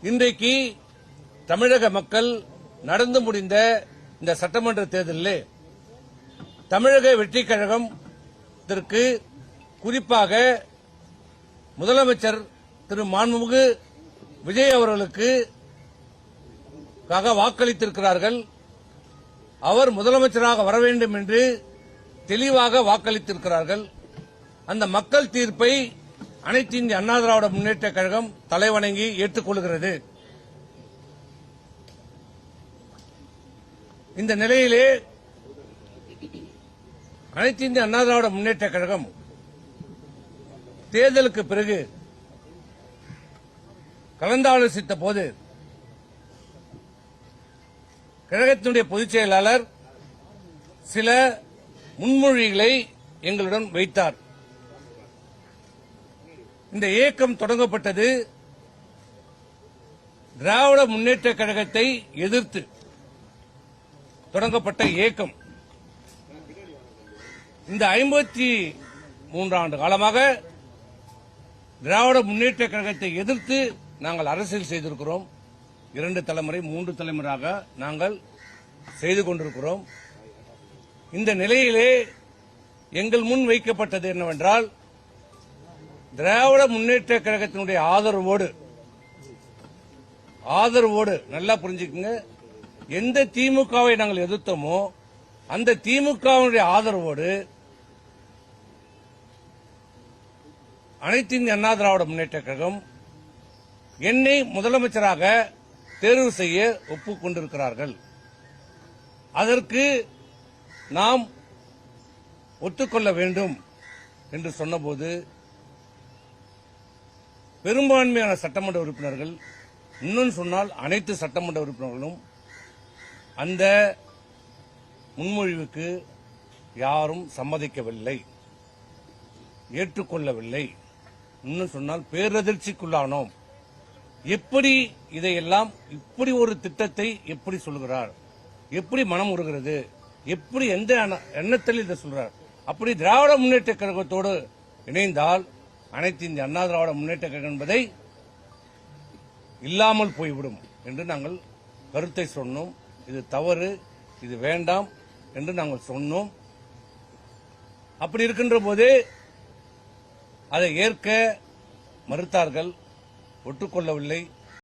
இன்றைக்கு தமிழக மக்கள் நடந்து முடிந்த இந்த சட்டமன்ற தேர்தலில் தமிழக வெற்றிக் கழகத்திற்கு குறிப்பாக முதலமைச்சர் திரு மாண்புமிகு விஜய் அவர்களுக்கு வாக்களித்திருக்கிறார்கள். அவர் முதலமைச்சராக வர வேண்டும் என்று தெளிவாக வாக்களித்திருக்கிறார்கள். அந்த மக்கள் தீர்ப்பை அனைத்து இந்திய அண்ணா திராவிட முன்னேற்றக் கழகம் தலைவணங்கி ஏற்றுக்கொள்கிறது. இந்த நிலையிலே அனைத்து இந்திய அண்ணா திராவிட முன்னேற்றக் கழகம் தேர்தலுக்கு பிறகு கலந்தாலோசித்த போது கழகத்தினுடைய பொதுச் செயலாளர் சில முன்மொழிகளை எங்களுடன் வைத்தார். இந்த இயக்கம் தொடங்கப்பட்டது திராவிட முன்னேற்றக் கழகத்தை எதிர்த்து தொடங்கப்பட்ட இயக்கம். இந்த 53 ஆண்டு காலமாக திராவிட முன்னேற்றக் கழகத்தை எதிர்த்து நாங்கள் அரசியல் செய்திருக்கிறோம். 2 தலைமுறை 3 தலைமுறையாக நாங்கள் செய்து கொண்டிருக்கிறோம். இந்த நிலையிலே எங்கள் முன் வைக்கப்பட்டது என்னவென்றால், திராவிட முன்னேற்றக் கழகத்தினுடைய ஆதரவோடு நல்லா புரிஞ்சுக்குங்க, எந்த திமுகவை நாங்கள் எதிர்த்தோமோ அந்த திமுகவினுடைய ஆதரவோடு அனைத்து இந்திய அண்ணா திராவிட முன்னேற்றக் கழகம் என்னை முதலமைச்சராக தேர்வு செய்ய ஒப்புக்கொண்டிருக்கிறார்கள். அதற்கு நாம் ஒத்துக்கொள்ள வேண்டும் என்று சொன்னபோது பெரும்பான்மையான சட்டமன்ற உறுப்பினர்கள், இன்னும் சொன்னால் அனைத்து சட்டமன்ற உறுப்பினர்களும் அந்த முன்மொழிவுக்கு யாரும் சம்மதிக்கவில்லை, ஏற்றுக்கொள்ளவில்லை. இன்னும் சொன்னால் பேரதிர்ச்சிக்குள்ளானோம். எப்படி இதையெல்லாம் இப்படி ஒரு திட்டத்தை எப்படி சொல்கிறார், எப்படி மனம் உருகிறது, எப்படி எந்த எண்ணத்தில் இதை சொல்றார்? அப்படி திராவிட முன்னேற்ற கழகத்தோடு இணைந்தால் அனைத்து இந்திய அண்ணா திராவிட முன்னேற்ற கழகம் என்பதை இல்லாமல் போய்விடும் என்று நாங்கள் கருத்தை சொன்னோம். இது தவறு, இது வேண்டாம் என்று நாங்கள் சொன்னோம். அப்படி இருக்கின்ற போதே அதை ஏற்க மறுத்தார்கள், ஒற்றுக்கொள்ளவில்லை.